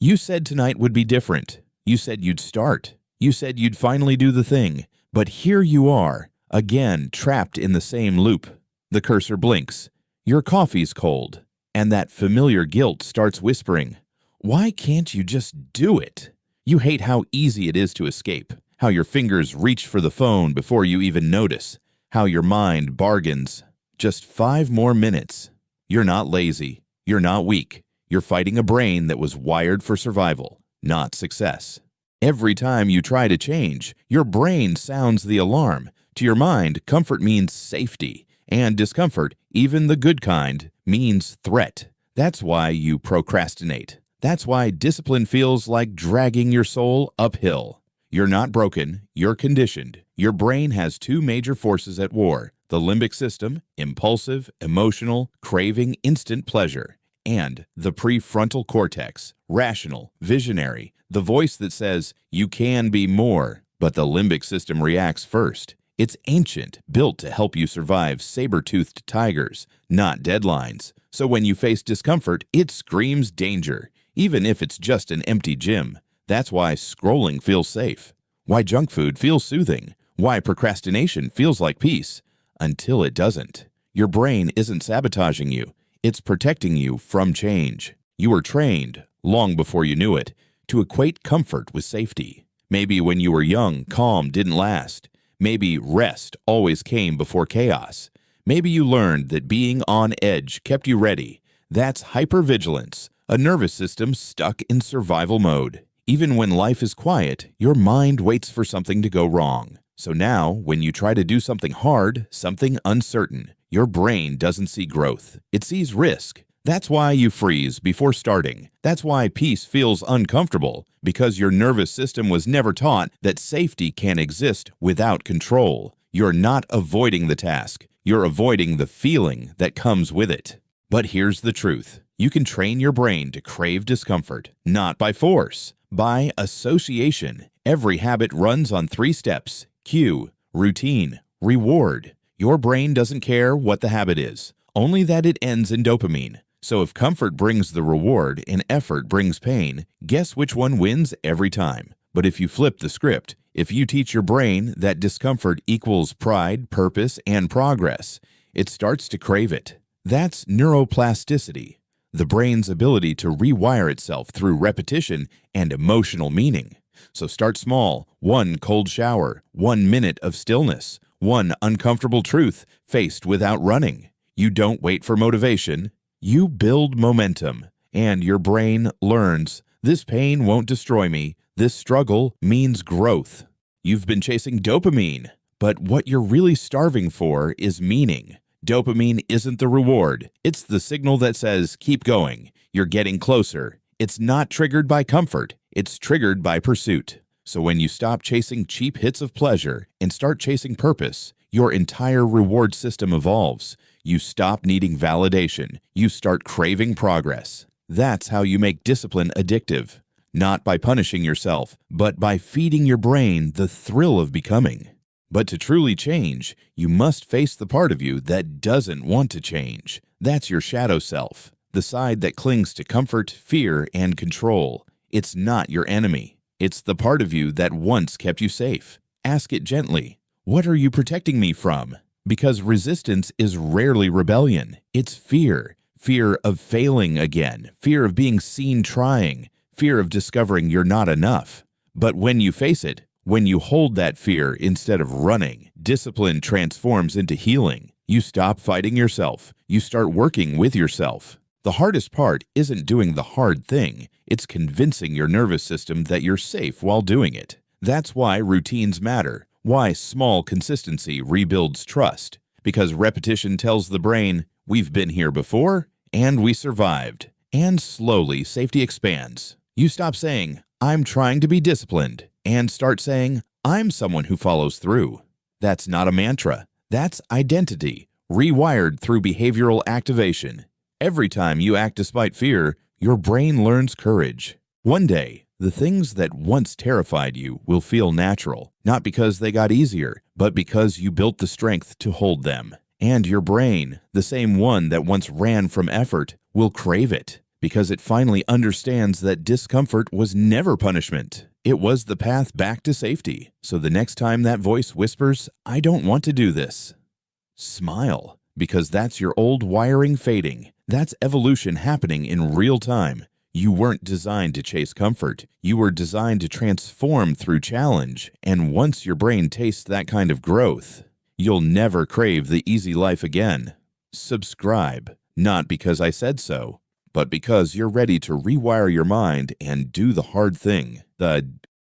You said tonight would be different. You said you'd start. You said you'd finally do the thing. But here you are, again trapped in the same loop. The cursor blinks. Your coffee's cold. And that familiar guilt starts whispering, "Why can't you just do it?" You hate how easy it is to escape, how your fingers reach for the phone before you even notice, how your mind bargains. Just 5 more minutes. You're not lazy. You're not weak. You're fighting a brain that was wired for survival, not success. Every time you try to change, your brain sounds the alarm. To your mind, comfort means safety, and discomfort, even the good kind, means threat. That's why you procrastinate. That's why discipline feels like dragging your soul uphill. You're not broken, you're conditioned. Your brain has 2 major forces at war: the limbic system, impulsive, emotional, craving instant pleasure, and the prefrontal cortex, rational, visionary, the voice that says, you can be more. But the limbic system reacts first. It's ancient, built to help you survive saber-toothed tigers, not deadlines. So when you face discomfort, it screams danger, even if it's just an empty gym. That's why scrolling feels safe, why junk food feels soothing, why procrastination feels like peace, until it doesn't. Your brain isn't sabotaging you. It's protecting you from change. You were trained, long before you knew it, to equate comfort with safety. Maybe when you were young, calm didn't last. Maybe rest always came before chaos. Maybe you learned that being on edge kept you ready. That's hypervigilance, a nervous system stuck in survival mode. Even when life is quiet, your mind waits for something to go wrong. So now, when you try to do something hard, something uncertain, your brain doesn't see growth. It sees risk. That's why you freeze before starting. That's why peace feels uncomfortable, because your nervous system was never taught that safety can exist without control. You're not avoiding the task. You're avoiding the feeling that comes with it. But here's the truth. You can train your brain to crave discomfort, not by force, by association. Every habit runs on 3 steps: cue, routine, reward. Your brain doesn't care what the habit is, only that it ends in dopamine. So if comfort brings the reward and effort brings pain, guess which one wins every time? But if you flip the script, if you teach your brain that discomfort equals pride, purpose, and progress, it starts to crave it. That's neuroplasticity, the brain's ability to rewire itself through repetition and emotional meaning. So start small: 1 cold shower, 1 minute of stillness, 1 uncomfortable truth faced without running. You don't wait for motivation. You build momentum, and your brain learns, this pain won't destroy me. This struggle means growth. You've been chasing dopamine, but what you're really starving for is meaning. Dopamine isn't the reward. It's the signal that says, keep going. You're getting closer. It's not triggered by comfort. It's triggered by pursuit. So when you stop chasing cheap hits of pleasure and start chasing purpose, your entire reward system evolves. You stop needing validation. You start craving progress. That's how you make discipline addictive. Not by punishing yourself, but by feeding your brain the thrill of becoming. But to truly change, you must face the part of you that doesn't want to change. That's your shadow self, the side that clings to comfort, fear, and control. It's not your enemy. It's the part of you that once kept you safe. Ask it gently. What are you protecting me from? Because resistance is rarely rebellion. It's fear. Fear of failing again. Fear of being seen trying. Fear of discovering you're not enough. But when you face it, when you hold that fear instead of running, discipline transforms into healing. You stop fighting yourself. You start working with yourself. The hardest part isn't doing the hard thing. It's convincing your nervous system that you're safe while doing it. That's why routines matter. Why small consistency rebuilds trust. Because repetition tells the brain, we've been here before, and we survived. And slowly, safety expands. You stop saying, I'm trying to be disciplined, and start saying, I'm someone who follows through. That's not a mantra. That's identity, rewired through behavioral activation. Every time you act despite fear, your brain learns courage. One day, the things that once terrified you will feel natural, not because they got easier, but because you built the strength to hold them. And your brain, the same one that once ran from effort, will crave it. Because it finally understands that discomfort was never punishment. It was the path back to safety. So the next time that voice whispers, "I don't want to do this," smile, because that's your old wiring fading. That's evolution happening in real time. You weren't designed to chase comfort. You were designed to transform through challenge. And once your brain tastes that kind of growth, you'll never crave the easy life again. Subscribe, not because I said so, but because you're ready to rewire your mind and do the hard thing, the